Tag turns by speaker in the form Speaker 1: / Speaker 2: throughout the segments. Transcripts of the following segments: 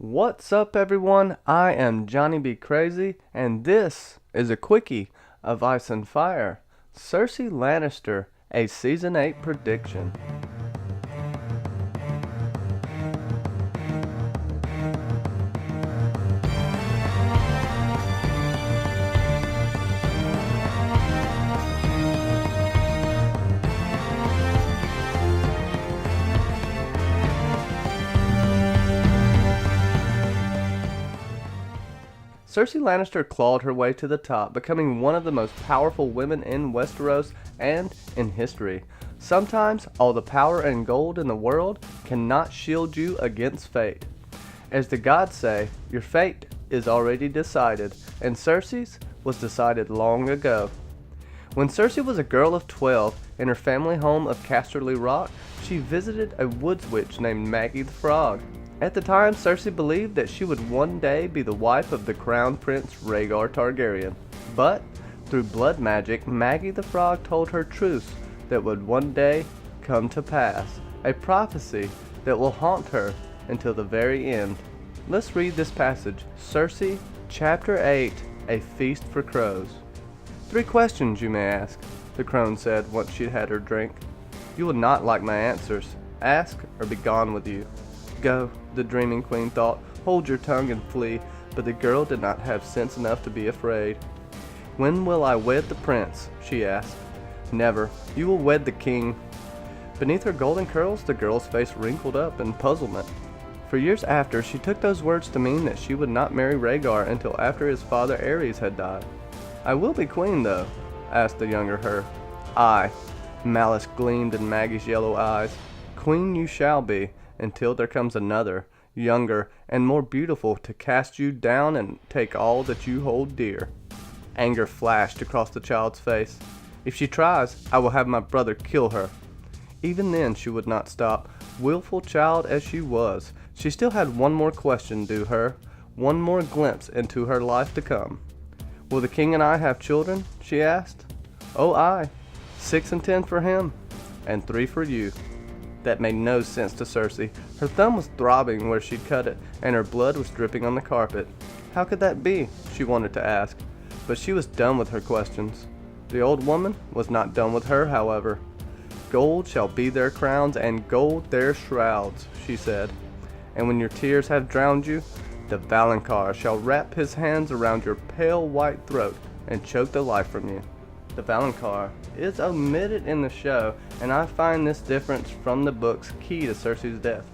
Speaker 1: What's up, everyone? I am Johnny B. Crazy, and this is a quickie of Ice and Fire. Cersei Lannister, a Season 8 prediction. Cersei Lannister clawed her way to the top, becoming one of the most powerful women in Westeros and in history. Sometimes, all the power and gold in the world cannot shield you against fate. As the gods say, your fate is already decided, and Cersei's was decided long ago. When Cersei was a girl of 12, in her family home of Casterly Rock, she visited a woods witch named Maggie the Frog. At the time, Cersei believed that she would one day be the wife of the Crown Prince Rhaegar Targaryen. But, through blood magic, Maggie the Frog told her truths that would one day come to pass, a prophecy that will haunt her until the very end. Let's read this passage, Cersei, Chapter 8, A Feast for Crows. 3 questions you may ask, the crone said once she'd had her drink. You will not like my answers. Ask or be gone with you. Go, the dreaming queen thought, hold your tongue and flee, but the girl did not have sense enough to be afraid. When will I wed the prince? She asked. Never. You will wed the king. Beneath her golden curls, the girl's face wrinkled up in puzzlement. For years after, she took those words to mean that she would not marry Rhaegar until after his father Aerys had died. I will be queen, though, asked the younger her. Aye. Malice gleamed in Maggie's yellow eyes. Queen you shall be, until there comes another, younger and more beautiful, to cast you down and take all that you hold dear. Anger flashed across the child's face. If she tries, I will have my brother kill her. Even then she would not stop. Willful child as she was, she still had one more question due her, one more glimpse into her life to come. Will the king and I have children? She asked. Oh, aye. 6 and 10 for him, and 3 for you. That made no sense to Cersei. Her thumb was throbbing where she'd cut it, and her blood was dripping on the carpet. How could that be? She wanted to ask, but she was done with her questions. The old woman was not done with her, however. Gold shall be their crowns, and gold their shrouds, she said. And when your tears have drowned you, the Valonqar shall wrap his hands around your pale white throat and choke the life from you. The Valonqar is omitted in the show, and I find this difference from the books key to Cersei's death.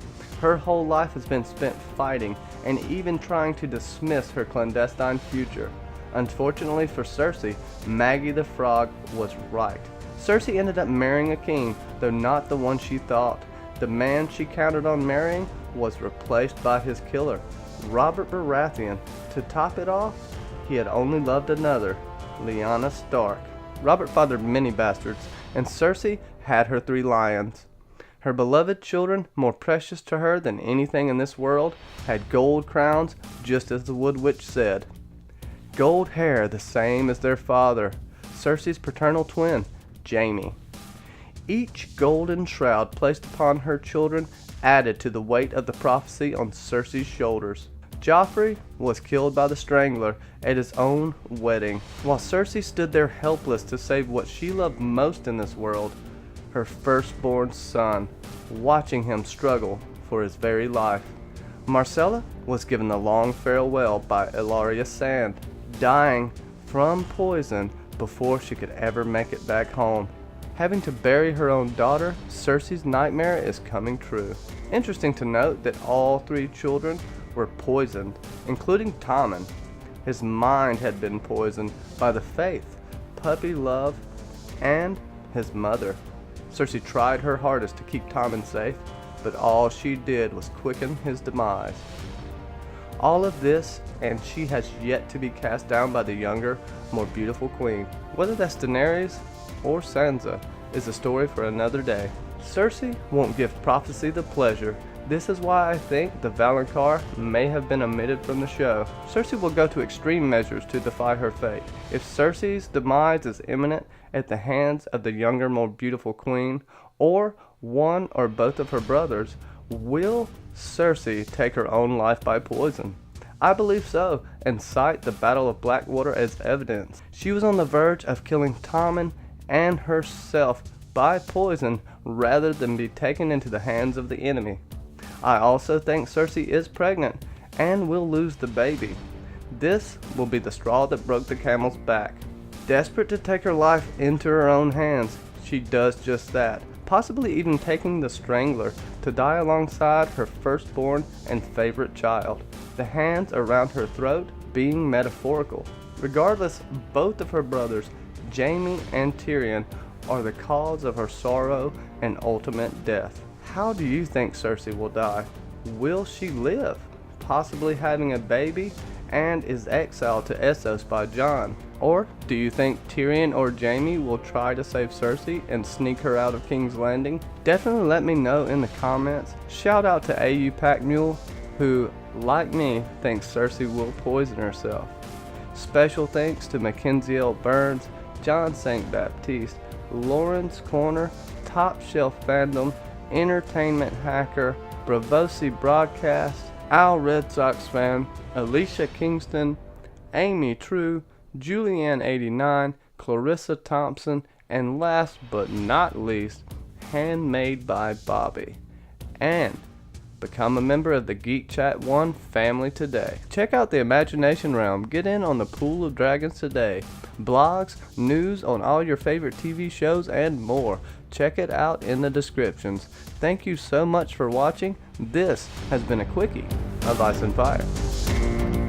Speaker 1: Her whole life has been spent fighting and even trying to dismiss her clandestine future. Unfortunately for Cersei, Maggie the Frog was right. Cersei ended up marrying a king, though not the one she thought. The man she counted on marrying was replaced by his killer, Robert Baratheon. To top it off, he had only loved another, Lyanna Stark. Robert fathered many bastards, and Cersei had her 3 lions. Her beloved children, more precious to her than anything in this world, had gold crowns, just as the Wood Witch said. Gold hair, the same as their father, Cersei's paternal twin, Jaime. Each golden shroud placed upon her children added to the weight of the prophecy on Cersei's shoulders. Joffrey was killed by the Strangler at his own wedding, while Cersei stood there helpless to save what she loved most in this world, her firstborn son, watching him struggle for his very life. Myrcella was given the long farewell by Ellaria Sand, dying from poison before she could ever make it back home. Having to bury her own daughter, Cersei's nightmare is coming true. Interesting to note that all 3 children were poisoned, including Tommen. His mind had been poisoned by the faith, puppy love, and his mother. Cersei tried her hardest to keep Tommen safe, but all she did was quicken his demise. All of this, and she has yet to be cast down by the younger, more beautiful queen. Whether that's Daenerys or Sansa is a story for another day. Cersei won't give prophecy the pleasure. This is why I think the Valonqar may have been omitted from the show. Cersei will go to extreme measures to defy her fate. If Cersei's demise is imminent at the hands of the younger, more beautiful queen, or one or both of her brothers, Will Cersei take her own life by poison? I believe so, and cite the Battle of Blackwater as evidence. She was on the verge of killing Tommen and herself by poison rather than be taken into the hands of the enemy. I also think Cersei is pregnant and will lose the baby. This will be the straw that broke the camel's back. Desperate to take her life into her own hands, she does just that, possibly even taking the Strangler to die alongside her firstborn and favorite child, the hands around her throat being metaphorical. Regardless, both of her brothers, Jaime and Tyrion, are the cause of her sorrow and ultimate death. How do you think Cersei will die? Will she live, possibly having a baby, and is exiled to Essos by Jon? Or do you think Tyrion or Jaime will try to save Cersei and sneak her out of King's Landing? Definitely let me know in the comments. Shout out to AU Packmule, who, like me, thinks Cersei will poison herself. Special thanks to MackenzieLBurns, John St. Baptiste, Lauren's Corner, Top Shelf Fandom, Entertainment Hacker, Bravosi Broadcast, Al Red Sox Fan, Alicia Kingston, Amy True, Julianne89, Clarissa Thompson, and last but not least, Handmade by Bobbi. And become a member of the Geek Chat 1 family today. Check out the Imagination Realm. Get in on the Pool of Dragons today. Blogs, news on all your favorite TV shows, and more. Check it out in the descriptions. Thank you so much for watching. This has been a Quickie of Ice and Fire.